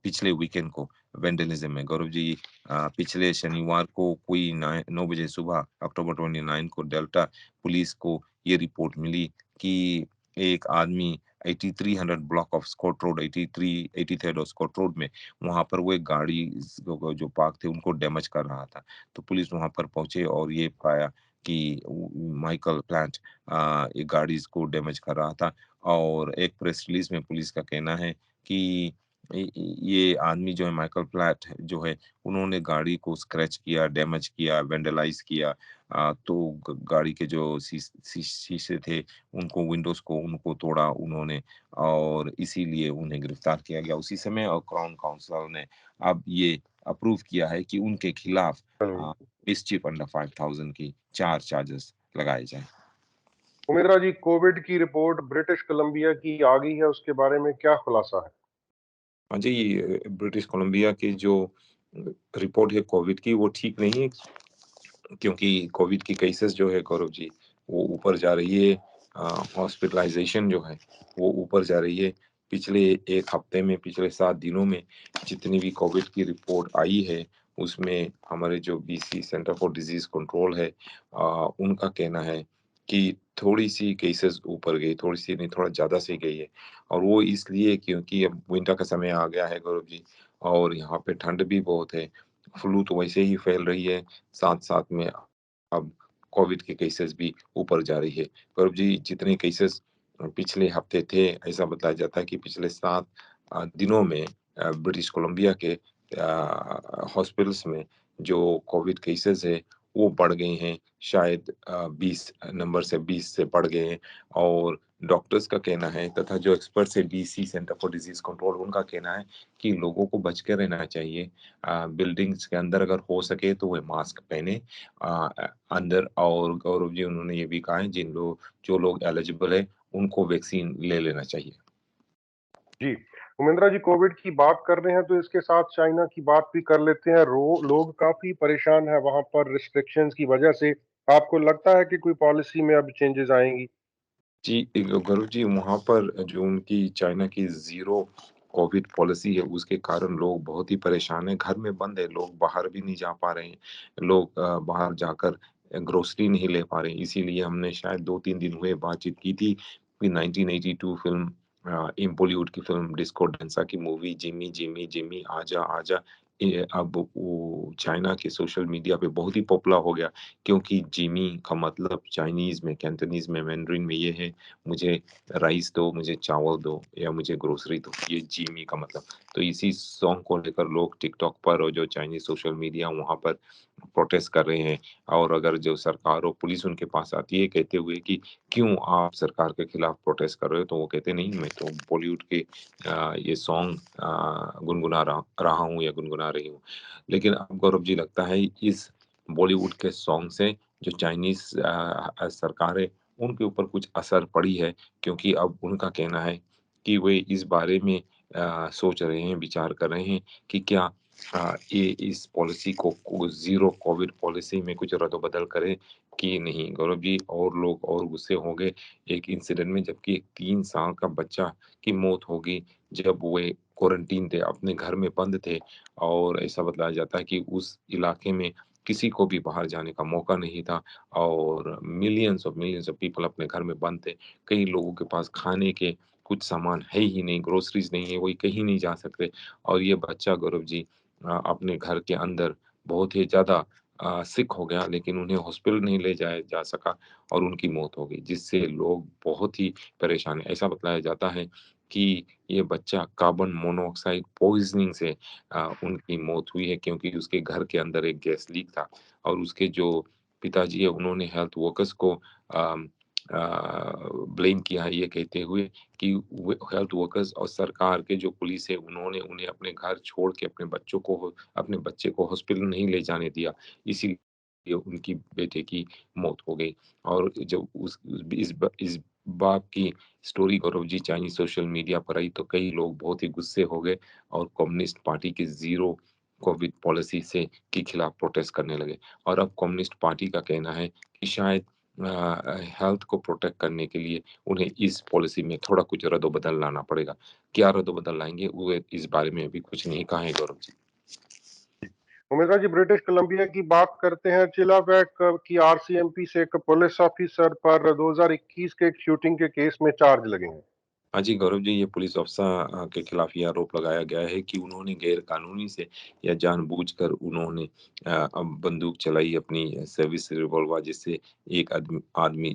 पिछले वीकेंड को वेंडलिज्म में। गौरव जी, पिछले शनिवार को कोई 9 बजे सुबह अक्टूबर 29 को डेल्टा पुलिस को ये रिपोर्ट मिली कि एक आदमी 8300 block of Scott road 83rd और स्कॉट रोड में वहां पर वो एक गाड़ी जो पार्क थे उनको डैमेज कर रहा था। तो पुलिस वहां पर पहुंचे और ये पाया कि माइकल प्लांट एक गाड़ी को डैमेज कर रहा था। और एक प्रेस रिलीज में पुलिस का कहना है कि ये आदमी जो है माइकल प्लैट जो है उन्होंने गाड़ी को स्क्रैच किया, डैमेज किया, वेंडलाइज किया। तो गाड़ी के जो शीशे थे उनको विंडोज को उनको तोड़ा उन्होंने और इसीलिए उन्हें गिरफ्तार किया गया उसी समय। और क्राउन काउंसिल ने अब ये अप्रूव किया है कि उनके खिलाफ मिसचिफ अंडर 5000 की 4 चार्जेस लगाए जाए। उमेंद्रा जी, कोविड की रिपोर्ट ब्रिटिश कोलंबिया की आ गई है, उसके बारे में क्या खुलासा है? हाँ जी, ब्रिटिश कोलंबिया की जो रिपोर्ट है कोविड की वो ठीक नहीं है क्योंकि कोविड की केसेस जो है गौरव जी वो ऊपर जा रही है। हॉस्पिटलाइजेशन जो है वो ऊपर जा रही है। पिछले 1 हफ्ते में, पिछले 7 दिनों में जितनी भी कोविड की रिपोर्ट आई है उसमें हमारे जो BC centre for disease control है उनका कहना है कि थोड़ी सी केसेस ऊपर गई, थोड़ी सी नहीं थोड़ा ज़्यादा सी गई है। और वो इसलिए क्योंकि अब विंटर का समय आ गया है गौरव जी और यहाँ पे ठंड भी बहुत है। फ्लू तो वैसे ही फैल रही है, साथ-साथ में अब कोविड के केसेस भी ऊपर जा रही है। गौरव जी, जितने केसेस पिछले हफ्ते थे, ऐसा बताया जाता है कि पिछले 7 दिनों में ब्रिटिश कोलंबिया के हॉस्पिटल्स में जो कोविड केसेस है, वो बढ़ गए हैं। शायद 20 नंबर से 20 से बढ़ गए हैं और डॉक्टर्स का कहना है तथा जो एक्सपर्ट्स है BC centre for disease control उनका कहना है कि लोगों को बच के रहना चाहिए। बिल्डिंग्स के अंदर अगर हो सके तो वे मास्क पहने अंदर। और गौरव जी उन्होंने ये भी कहा है जो लोग एलिजिबल है उनको वैक्सीन ले लेना चाहिए। जी, उमेंद्रा जी, कोविड की बात कर रहे हैं तो इसके साथ चाइना की बात भी कर लेते हैं। लोग काफी परेशान हैं वहां पर रिस्ट्रिक्शंस की वजह से। आपको लगता है कि कोई पॉलिसी में अब चेंजेस आएंगी? जी, गौरव जी वहाँ पर जो उनकी चाइना की ज़ीरो कोविड पॉलिसी है उसके कारण लोग बहुत ही परेशान हैं, घर में बंद है, लोग बाहर भी नहीं जा पा रहे हैं। लोग बाहर जाकर ग्रोसरी नहीं ले पा रहे हैं। इसीलिए हमने शायद 2-3 दिन हुए बातचीत की थी कि 1982 फ़िल्म बॉलीवुड की फ़िल्म डिस्को डांसर की मूवी जिमी, जिमी, जिमी आजा, आजा ये अब वो चाइना के सोशल मीडिया पे बहुत ही पॉपुलर हो गया क्योंकि जिमी का मतलब चाइनीज़ में, कैंटोनीज़ में, मैंडरिन में ये है मुझे राइस दो, मुझे चावल दो या मुझे ग्रोसरी दो, ये जिमी का मतलब। तो इसी सॉन्ग को लेकर लोग टिकटॉक पर और जो चाइनीज़ सोशल मीडिया वहाँ पर प्रोटेस्ट कर रहे हैं। और अगर जो सरकार और पुलिस उनके पास आती है कहते हुए कि क्यों आप सरकार के खिलाफ प्रोटेस्ट कर रहे हो? तो वो कहते नहीं मैं तो बॉलीवुड के ये सॉन्ग गुनगुना रहा हूँ या गुनगुना रही हूँ। लेकिन अब गौरव जी लगता है इस बॉलीवुड के सॉन्ग से जो चाइनीज़ सरकार है, उनके ऊपर कुछ असर पड़ी है क्योंकि अब उनका कहना है कि वे इस बारे में सोच रहे हैं, विचार कर रहे हैं कि क्या ये इस पॉलिसी को ज़ीरो कोविड पॉलिसी में कुछ रद्द-बदल करें कि नहीं। गौरव जी और लोग और गुस्से हो गए एक इंसिडेंट में जबकि एक 3 साल का बच्चा की मौत हो गई जब वे क्वारंटीन थे, अपने घर में बंद थे। और ऐसा बताया जाता है कि उस इलाके में किसी को भी बाहर जाने का मौका नहीं था और मिलियंस ऑफ पीपल अपने घर में बंद थे। कई लोगों के पास खाने के कुछ सामान है ही नहीं, ग्रोसरीज़ नहीं है, कोई कहीं नहीं जा सकते। और ये बच्चा गौरव जी अपने घर के अंदर बहुत ही ज़्यादा सिक हो गया लेकिन उन्हें हॉस्पिटल नहीं ले जाया जा सका और उनकी मौत हो गई, जिससे लोग बहुत ही परेशान हैं। ऐसा बताया जाता है कि ये बच्चा कार्बन मोनोऑक्साइड पॉइज़निंग से उनकी मौत हुई है क्योंकि उसके घर के अंदर एक गैस लीक था और उसके जो पिताजी है उन्होंने हेल्थ वर्कर्स को ब्लेम किया है ये कहते हुए कि वो हेल्थ वर्कर्स और सरकार के जो पुलिस है उन्होंने उन्हें अपने घर छोड़ के अपने बच्चे को हॉस्पिटल नहीं ले जाने दिया, इसीलिए उनकी बेटे की मौत हो गई। और जब इस बात की story Gaurav ji Chinese social media पर आई तो कई लोग बहुत ही गुस्से हो गए और कम्युनिस्ट पार्टी की ज़ीरो कोविड पॉलिसी से के खिलाफ प्रोटेस्ट करने लगे। और अब कम्युनिस्ट पार्टी का कहना है कि शायद हेल्थ को प्रोटेक्ट करने के लिए उन्हें इस पॉलिसी में थोड़ा कुछ रद्द-बदल लाना पड़ेगा। क्या रद्द-बदल लाएँगे वो इस बारे में अभी कुछ नहीं कहा है गौरव जी। उमेदा जी, ब्रिटिश कोलंबिया की बात करते हैं। चिलावेक की आरसीएमपी से एक पुलिस ऑफिसर पर 2021 के एक शूटिंग के केस में चार्ज लगे हैं। हाँ जी, गौरव जी, ये पुलिस अफ़सर के खिलाफ ये आरोप लगाया गया है कि उन्होंने गैर-कानूनी से या जानबूझकर उन्होंने बंदूक चलाई अपनी सर्विस रिवॉल्वर जिससे एक आदमी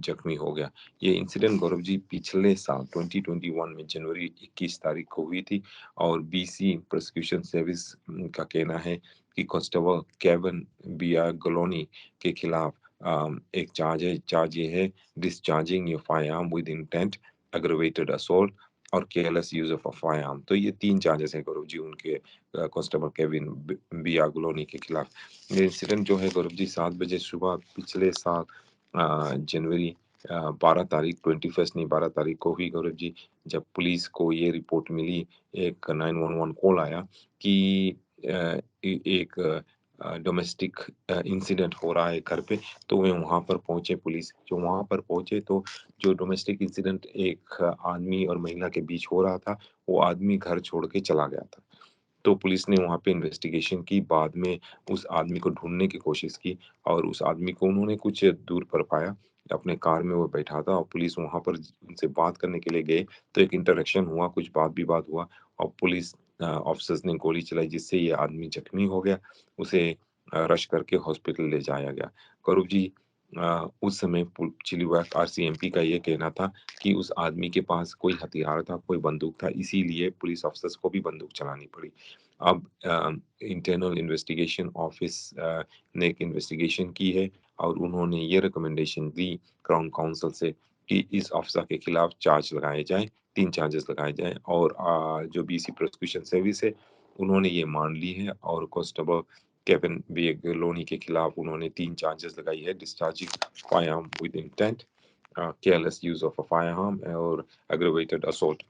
ज़ख्मी हो गया। ये इंसिडेंट गौरव जी पिछले साल 2021 में जनवरी 21 तारीख को हुई थी और बीसी प्रोसिक्यूशन सर्विस का कहना है कि कांस्टेबल केविन बियागलोनी के खिलाफ एक चार्ज ये है discharging your firearm with intent, aggravated assault और careless use of a firearm. तो ये 3 चार्जेस हैं गौरव जी उनके कांस्टेबल केविन बियागलोनी के खिलाफ। ये इंसिडेंट जो है गौरव जी 7 बजे सुबह पिछले साल जनवरी 12 तारीख 21st नहीं 12 तारीख को हुई गौरव जी, जब पुलिस को ये रिपोर्ट मिली, एक 911 कॉल आया कि एक डोमेस्टिक इंसिडेंट हो रहा है घर पे। तो वे वहाँ पर पहुंचे, पुलिस जो वहाँ पर पहुंचे तो जो डोमेस्टिक इंसिडेंट एक आदमी और महिला के बीच हो रहा था, वो आदमी घर छोड़ के चला गया था। तो पुलिस ने वहाँ पे इन्वेस्टिगेशन की, बाद में उस आदमी को ढूँढने की कोशिश की और उस आदमी को उन्होंने कुछ दूर पर पाया। अपने कार में वो बैठा था और पुलिस वहाँ पर उनसे बात करने के लिए गए, तो एक इंटरेक्शन हुआ, कुछ वाद-विवाद हुआ और पुलिस ऑफिसर्स ने गोली चलाई जिससे ये आदमी जख्मी हो गया। उसे रश करके हॉस्पिटल ले जाया गया। गौरव जी, उस समय चिलीवाक आरसीएमपी का ये कहना था कि उस आदमी के पास कोई हथियार था, कोई बंदूक था, इसीलिए पुलिस ऑफिसर्स को भी बंदूक चलानी पड़ी। अब इंटरनल इन्वेस्टिगेशन ऑफिस ने एक इन्वेस्टिगेशन की है और उन्होंने ये रिकमेंडेशन दी क्राउन काउंसिल से कि इस अफ़सर के खिलाफ चार्ज लगाए जाएँ, 3 चार्जेस लगाए जाएँ और जो बीसी प्रोसिक्यूशन सर्विस है, उन्होंने ये मान ली है और कांस्टेबल केविन बियागलोनी के खिलाफ उन्होंने 3 चार्जेस लगाई है, discharging firearm with intent, careless use of a firearm और aggravated assault.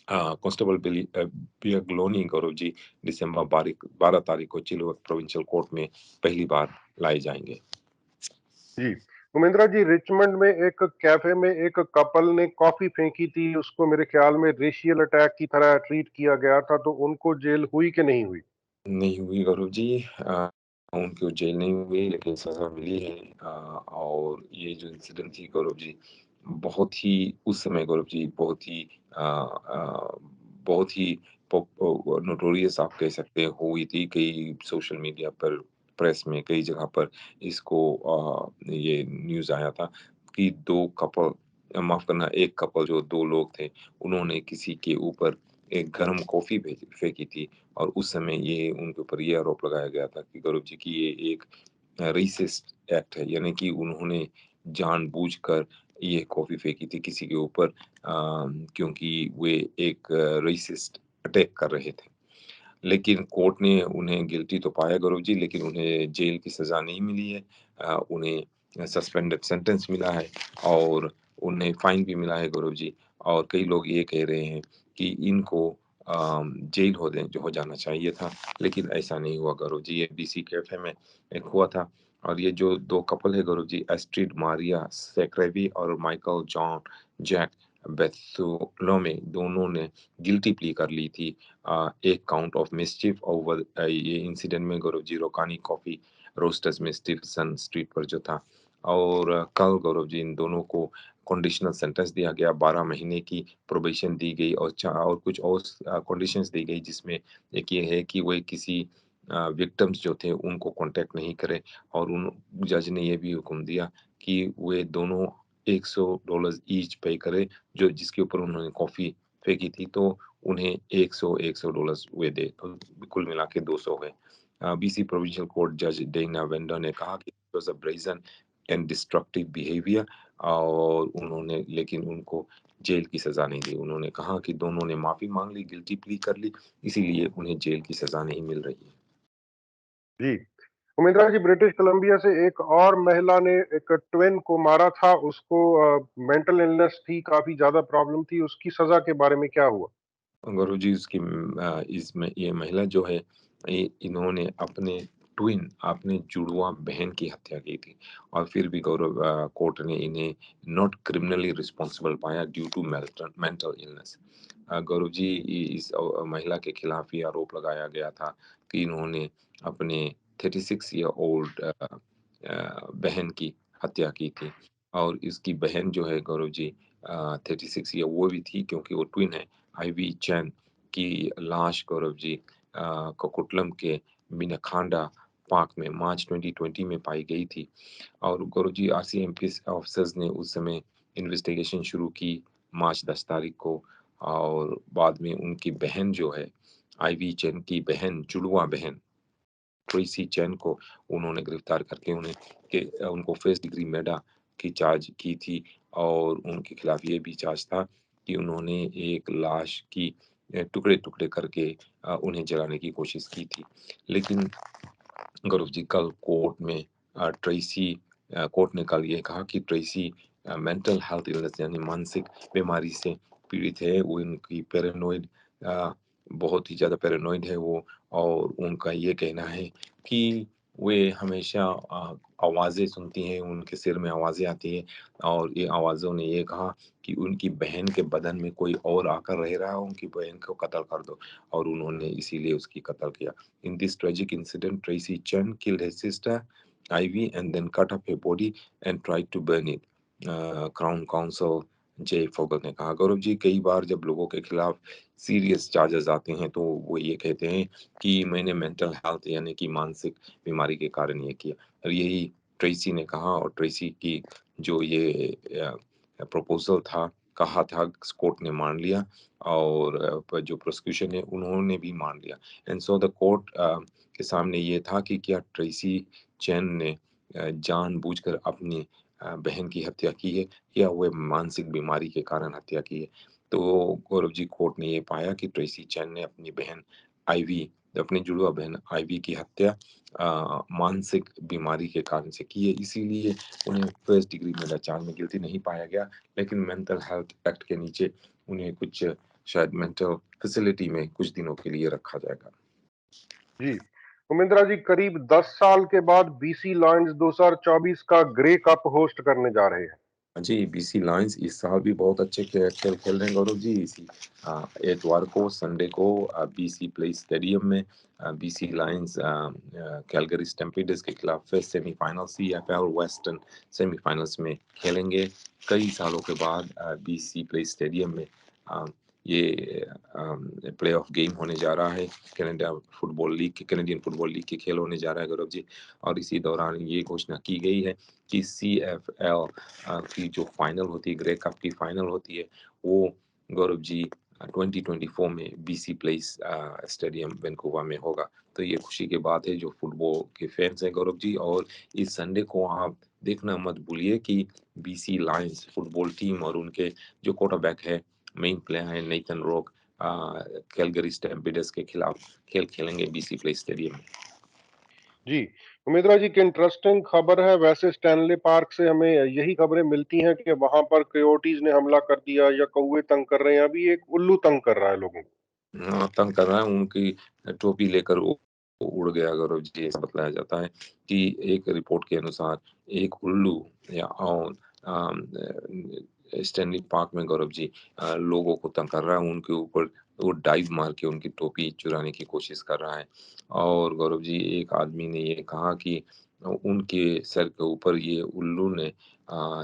Constable बियागलोनी Gaurav ji दिसंबर 12 तारीख को चिलोक प्रोविंशियल कोर्ट में पहली बार लाए जाएँगे। जी, उमेंद्रा जी, रिचमंड में एक कैफे में एक कपल ने कॉफी फेंकी थी, उसको मेरे ख्याल में रेशियल अटैक की तरह ट्रीट किया गया था, तो उनको जेल हुई कि नहीं हुई? नहीं हुई गौरव जी, उनको जेल नहीं हुई लेकिन सज़ा मिली है। और ये जो इंसिडेंट थी गौरव जी, बहुत ही उस समय गौरव जी बहुत ही नोटोरियस आप कह सकते हैं हुई थी। कई सोशल मीडिया पर, प्रेस में कई जगह पर इसको ये न्यूज़ आया था कि 2 कपल माफ़ करना 1 कपल जो 2 लोग थे, उन्होंने किसी के ऊपर एक गरम कॉफ़ी फेंकी थी और उस समय ये उनके ऊपर ये आरोप लगाया गया था कि गौरव जी कि ये एक रेसिस्ट एक्ट है, यानी कि उन्होंने जानबूझकर ये कॉफ़ी फेंकी थी किसी के ऊपर क्योंकि वे एक रेसिस्ट अटैक कर रहे थे। लेकिन कोर्ट ने उन्हें गिल्टी तो पाया गौरव जी, लेकिन उन्हें जेल की सज़ा नहीं मिली है। उन्हें सस्पेंडेड सेंटेंस मिला है और उन्हें फाइन भी मिला है गौरव जी। और कई लोग ये कह रहे हैं कि इनको जेल हो जाना चाहिए था, लेकिन ऐसा नहीं हुआ गौरव जी। ये डीसी कैफ़े में एक हुआ था और ये जो 2 कपल है गौरव जी, एस्ट्रिड मारिया सैक्रेबी और माइकल जॉन जैक बेर्थोलोमे, दोनों ने गिल्टी प्ली कर ली थी एक काउंट ऑफ मिसचिफ ओवर ये इंसिडेंट में गौरव जी रोकानी कॉफी रोस्टर्स में स्टीफसन स्ट्रीट पर जो था। और कल गौरव जी इन दोनों को कंडीशनल सेंटेंस दिया गया, 12 महीने की प्रोबेशन दी गई और और कुछ और कंडीशंस दी गई जिसमें एक ये है कि वे किसी विक्टिम्स जो थे उनको कांटेक्ट नहीं करें और उन जज ने ये भी हुक्म दिया कि वे दोनों $100 ईच पे करें जो जिसके ऊपर उन्होंने कॉफी फेंकी थी, तो उन्हें 100 हुए दे, तो कुल मिला के 200 हुए। बीसी प्रोविंशियल कोर्ट जज डेना वेंडर ने कहा कि it was a brazen and destructive behaviour, और उन्होंने लेकिन उनको जेल की सज़ा नहीं दी। उन्होंने कहा कि दोनों ने माफ़ी माँग ली, गिल्टी प्ली कर ली, इसीलिए उन्हें जेल की सज़ा नहीं मिल रही है। जी। उमेंद्रा जी, ब्रिटिश कोलंबिया से एक और महिला ने एक ट्विन को मारा था, उसको मेंटल इलनेस थी, काफ़ी ज़्यादा प्रॉब्लम थी, उसकी सज़ा के बारे में क्या हुआ? गौरव जी, इसमें ये महिला जो है, इन्होंने अपने जुड़वा बहन की हत्या की थी, और फिर भी गौरव, कोर्ट ने इन्हें नॉट क्रिमिनली रिस्पॉन्सिबल पाया due to mental illness. Gaurav ji, इस महिला के खिलाफ ये आरोप लगाया गया था कि इन्होंने अपने 36 ईयर ओल्ड बहन की हत्या की थी, और इसकी बहन जो है गौरव जी, 36 ईयर वो भी थी क्योंकि वो ट्विन है। आईवी चैन की लाश गौरव जी, कोकुटलम के मिनाखांडा पार्क में मार्च 2020 में पाई गई थी, और गौरव जी आरसीएमपी ऑफिसर्स ने उस समय इन्वेस्टिगेशन शुरू की मार्च 10 तारीख को, और बाद में उनकी बहन जो है, आईवी चैन की बहन, जुड़वा बहन ट्रेसी चैन को उन्होंने गिरफ्तार करके उनको फर्स्ट डिग्री मर्डर की चार्ज की थी, और उनके खिलाफ ये भी चार्ज था कि उन्होंने एक लाश की टुकड़े-टुकड़े करके उन्हें जलाने की कोशिश की थी। लेकिन गौरव जी, कल कोर्ट ने कल ये कहा कि ट्रेसी मेंटल हेल्थ इलनेस यानी मानसिक बीमारी से पीड़ित है। वो उनकी पैरानॉइड, बहुत ही ज़्यादा पैरानॉइड है वो, और उनका ये कहना है कि वे हमेशा आवाज़ें सुनती हैं, उनके सिर में आवाज़ें आती हैं, और ये आवाज़ों ने ये कहा कि उनकी बहन के बदन में कोई और आकर रह रहा है, उनकी बहन को कत्ल कर दो, और उन्होंने इसीलिए उसकी कत्ल किया। In this tragic incident, Tracy Chen killed his sister, Ivy, and then cut up her body and tried to burn it. Crown Counsel जे फोगल ने कहा। गौरव जी, कई बार जब लोगों के खिलाफ सीरियस चार्जेस आते हैं तो वो ये कहते हैं कि मैंने मेंटल हेल्थ यानी कि मानसिक बीमारी के कारण ये किया, और यही ट्रेसी ने कहा, और ट्रेसी की जो ये प्रपोजल था, कहा था, कोर्ट ने मान लिया, और जो प्रोसिक्यूशन है उन्होंने भी मान लिया। एंड सो द कोर्ट के सामने ये था कि क्या ट्रेसी चैन ने जानबूझकर अपनी बहन की हत्या की है, या वह मानसिक बीमारी के कारण हत्या की है। तो गौरव जी, कोर्ट ने ये पाया कि ट्रेसी चैन ने अपनी बहन आईवी, अपनी जुड़वा बहन आईवी की हत्या मानसिक बीमारी के कारण से की है, इसीलिए उन्हें फर्स्ट डिग्री मर्डर चार्ज में गिल्टी नहीं पाया गया, लेकिन मेंटल हेल्थ एक्ट के नीचे उन्हें कुछ शायद मेंटल फैसिलिटी में कुछ दिनों के लिए रखा जाएगा। जी। उमेंद्रा जी, करीब 10 साल के बाद बीसी लायंस 2024 का ग्रे कप होस्ट करने जा रहे हैं। जी, बीसी लायंस इस साल भी बहुत अच्छे खेल खेल रहे हैं गौरव जी। एतवार को, संडे को बीसी प्ले स्टेडियम में बीसी लायंस कैलगरी स्टैम्पीडर्स के खिलाफ फिर सेमीफाइनल सीएफएल वेस्टर्न सेमीफाइनल्स में खेलेंगे। कई सालों के बाद बीसी प्ले स्टेडियम में अ, ये प्लेऑफ गेम होने जा रहा है। कैनेडियन फुटबॉल लीग के खेल होने जा रहा है गौरव जी, और इसी दौरान ये घोषणा की गई है कि सीएफएल की जो फाइनल होती है, ग्रे कप की फाइनल होती है, वो गौरव जी 2024 में बीसी प्लेस स्टेडियम वैंकूवर में होगा। तो ये खुशी की बात है जो फुटबॉल के फैंस हैं गौरव जी, और इस संडे को आप देखना मत भूलिए कि बीसी लायंस फुटबॉल टीम और उनके जो क्वार्टरबैक है, मेन प्लेयर है नेथन रॉक, कैलगरी स्टैम्पीडर्स के खिलाफ खेल खेलेंगे बीसी प्लेस स्टेडियम में। जी। उमेंद्रा जी, की इंटरेस्टिंग खबर है। वैसे स्टैनले पार्क से हमें यही खबरें मिलती हैं कि वहां पर कोयोटीज ने हमला कर दिया या कौवे तंग कर रहे हैं। अभी एक उल्लू तंग कर रहा है लोगों को। हाँ, तंग कर रहा है, उनकी टोपी लेकर वो उड़ गया गौरव जी, ऐसा बतलाया जाता है कि एक रिपोर्ट के अनुसार एक उल्लू या औल स्टैनली पार्क में गौरव जी लोगों को तंग कर रहा है, उनके ऊपर वो डाइव मार के उनकी टोपी चुराने की कोशिश कर रहा है। और गौरव जी, एक आदमी ने ये कहा कि उनके सर के ऊपर ये उल्लू ने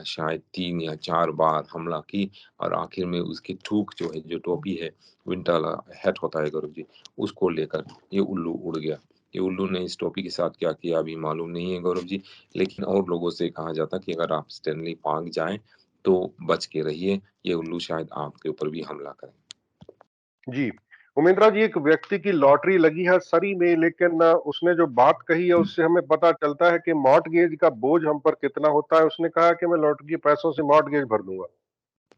शायद 3 या 4 बार हमला की, और आखिर में उसकी थूक जो है, जो टोपी है, विंटर हैट होता है गौरव जी, उसको लेकर ये उल्लू उड़ गया। ये उल्लू ने इस टोपी के साथ क्या किया अभी मालूम नहीं है गौरव जी, लेकिन और लोगों से कहा जाता कि अगर आप स्टैनली पार्क जाएँ तो बच के रहिए, ये उल्लू शायद आपके ऊपर भी हमला करे। जी। उमेंद्रा जी, एक व्यक्ति की लॉटरी लगी है सरी में, लेकिन उसने जो बात कही है उससे हमें पता चलता है कि मॉर्टगेज का बोझ हम पर कितना होता है। उसने कहा कि मैं लॉटरी के पैसों से मॉर्टगेज भर दूंगा।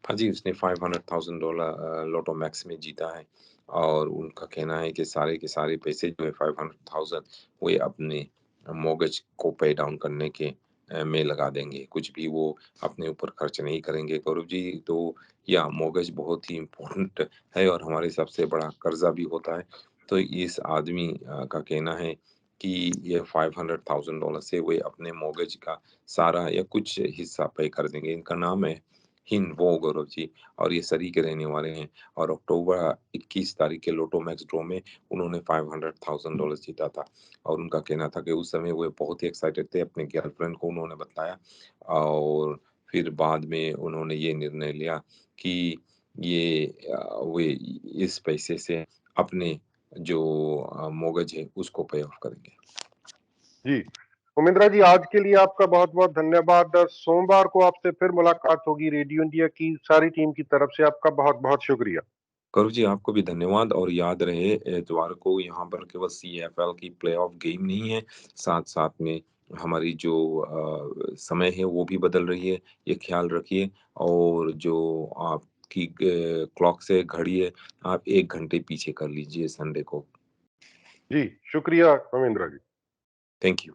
हाँ जी, उसने $500,000 लोटो मैक्स में जीता है और उनका कहना है कि सारे के सारे पैसे जो है 500,000 वो ये अपने मॉर्गेज को पे डाउन करने के में लगा देंगे। कुछ भी वो अपने ऊपर खर्च नहीं करेंगे गौरव जी। तो या मॉर्गेज बहुत ही इम्पोर्टेंट है और हमारे सबसे बड़ा कर्ज़ा भी होता है। तो इस आदमी का कहना है कि ये $500,000 से वे अपने मॉर्गेज का सारा या कुछ हिस्सा पे कर देंगे। इनका नाम है हिन वो गौरव जी और ये सरी के रहने वाले हैं और अक्टूबर 21 तारीख के लोटो मैक्स ड्रॉ में उन्होंने $500,000 जीता था और उनका कहना था कि उस समय वो बहुत ही एक्साइटेड थे। अपने गर्लफ्रेंड को उन्होंने बताया और फिर बाद में उन्होंने ये निर्णय लिया कि ये वे इस पैसे से अपने जो मोर्गेज है उसको पे ऑफ करेंगे। जी, उमेंद्रा जी, आज के लिए आपका बहुत-बहुत धन्यवाद। सोमवार को आपसे फिर मुलाकात होगी। रेडियो इंडिया की सारी टीम की तरफ से आपका बहुत-बहुत शुक्रिया। गौरव जी आपको भी धन्यवाद और याद रहे इतवार को यहाँ पर केवल सीएफएल की प्लेऑफ गेम नहीं है, साथ-साथ में हमारी जो समय है वो भी बदल रही है, ये ख्याल रखिए और जो आपकी क्लॉक से घड़ी है, आप 1 घंटे पीछे कर लीजिए संडे को। जी, शुक्रिया उमेंद्रा जी। Thank you.